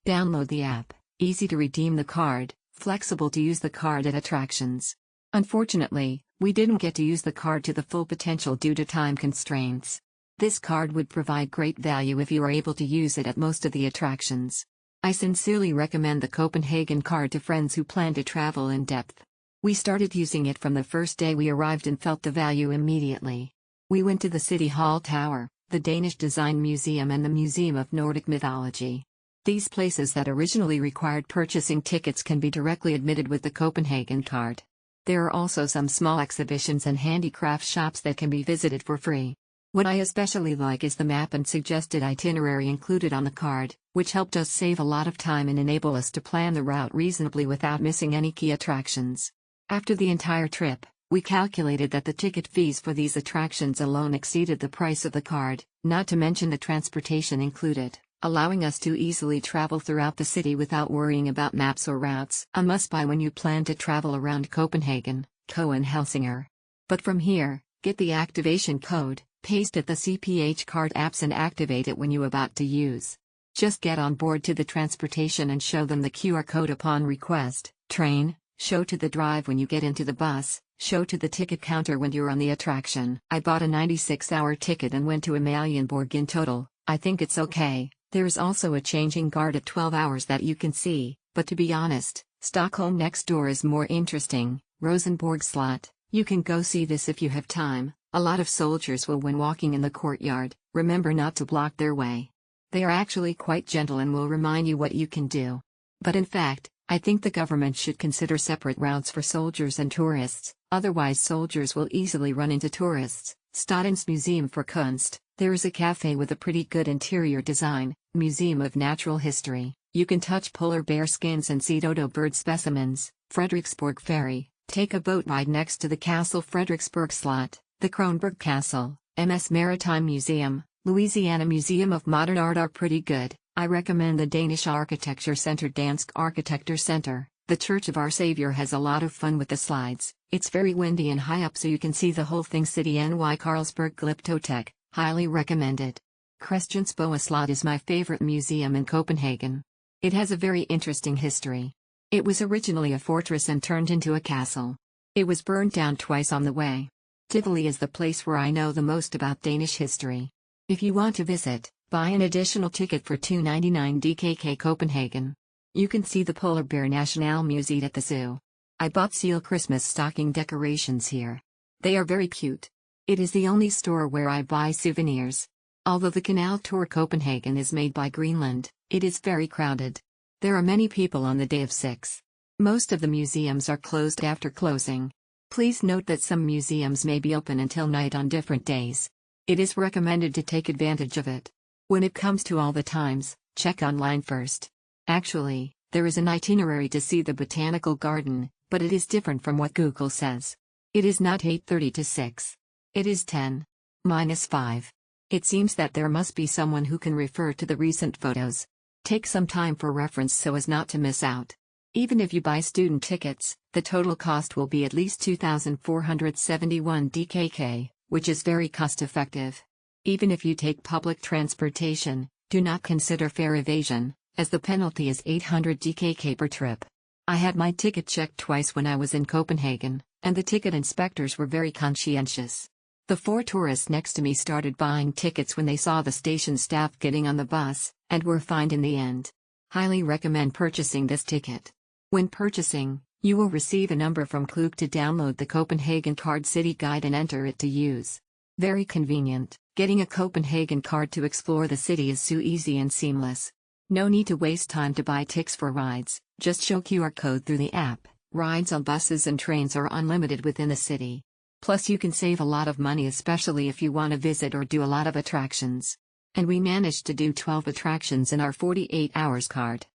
Download the app, easy to redeem the card, flexible to use the card at attractions. Unfortunately, we didn't get to use the card to the full potential due to time constraints. This card would provide great value if you are able to use it at most of the attractions. I sincerely recommend the Copenhagen card to friends who plan to travel in depth. We started using it from the first day we arrived and felt the value immediately. We went to the City Hall Tower, the Danish Design Museum and the Museum of Nordic Mythology. These places that originally required purchasing tickets can be directly admitted with the Copenhagen card. There are also some small exhibitions and handicraft shops that can be visited for free. What I especially like is the map and suggested itinerary included on the card, which helped us save a lot of time and enable us to plan the route reasonably without missing any key attractions. After the entire trip, we calculated that the ticket fees for these attractions alone exceeded the price of the card, not to mention the transportation included, allowing us to easily travel throughout the city without worrying about maps or routes. A must-buy when you plan to travel around Copenhagen, Helsingør. But from here, get the activation code, paste it the CPH card apps and activate it when you're about to use. Just get on board to the transportation and show them the QR code upon request. Train, show to the drive when you get into the bus, show to the ticket counter when you're on the attraction. I bought a 96-hour ticket and went to Amalienborg in total. I think it's okay. There is also a changing guard at 12 hours that you can see, but to be honest, Stockholm next door is more interesting. Rosenborg Slot, you can go see this if you have time. A lot of soldiers will when walking in the courtyard, remember not to block their way. They are actually quite gentle and will remind you what you can do. But in fact, I think the government should consider separate routes for soldiers and tourists, otherwise soldiers will easily run into tourists. Statens Museum for Kunst, there is a cafe with a pretty good interior design. Museum of Natural History, you can touch polar bear skins and see dodo bird specimens. Frederiksborg Ferry, take a boat ride next to the castle Frederiksborg Slot. The Kronborg Castle, MS Maritime Museum, Louisiana Museum of Modern Art are pretty good. I recommend the Danish Architecture Center Dansk Arkitektur Center. The Church of Our Savior has a lot of fun with the slides. It's very windy and high up so you can see the whole thing. City NY Carlsberg Glyptotek, highly recommended. Christiansborg Slot is my favorite museum in Copenhagen. It has a very interesting history. It was originally a fortress and turned into a castle. It was burned down twice on the way. Tivoli is the place where I know the most about Danish history. If you want to visit, buy an additional ticket for 299 DKK Copenhagen. You can see the Polar Bear National Museum at the zoo. I bought seal Christmas stocking decorations here. They are very cute. It is the only store where I buy souvenirs. Although the Canal Tour Copenhagen is made by Greenland, it is very crowded. There are many people on the day of 6. Most of the museums are closed after closing. Please note that some museums may be open until night on different days. It is recommended to take advantage of it. When it comes to all the times, check online first. Actually, there is an itinerary to see the botanical garden, but it is different from what Google says. It is not 8:30 to 6. It is 10:05. It seems that there must be someone who can refer to the recent photos. Take some time for reference so as not to miss out. Even if you buy student tickets, the total cost will be at least 2,471 DKK, which is very cost-effective. Even if you take public transportation, do not consider fare evasion, as the penalty is 800 DKK per trip. I had my ticket checked twice when I was in Copenhagen, and the ticket inspectors were very conscientious. The 4 tourists next to me started buying tickets when they saw the station staff getting on the bus, and were fined in the end. Highly recommend purchasing this ticket. When purchasing, you will receive a number from Klook to download the Copenhagen Card City Guide and enter it to use. Very convenient. Getting a Copenhagen card to explore the city is so easy and seamless. No need to waste time to buy tickets for rides, just show QR code through the app. Rides on buses and trains are unlimited within the city. Plus you can save a lot of money, especially if you want to visit or do a lot of attractions. And we managed to do 12 attractions in our 48 hours card.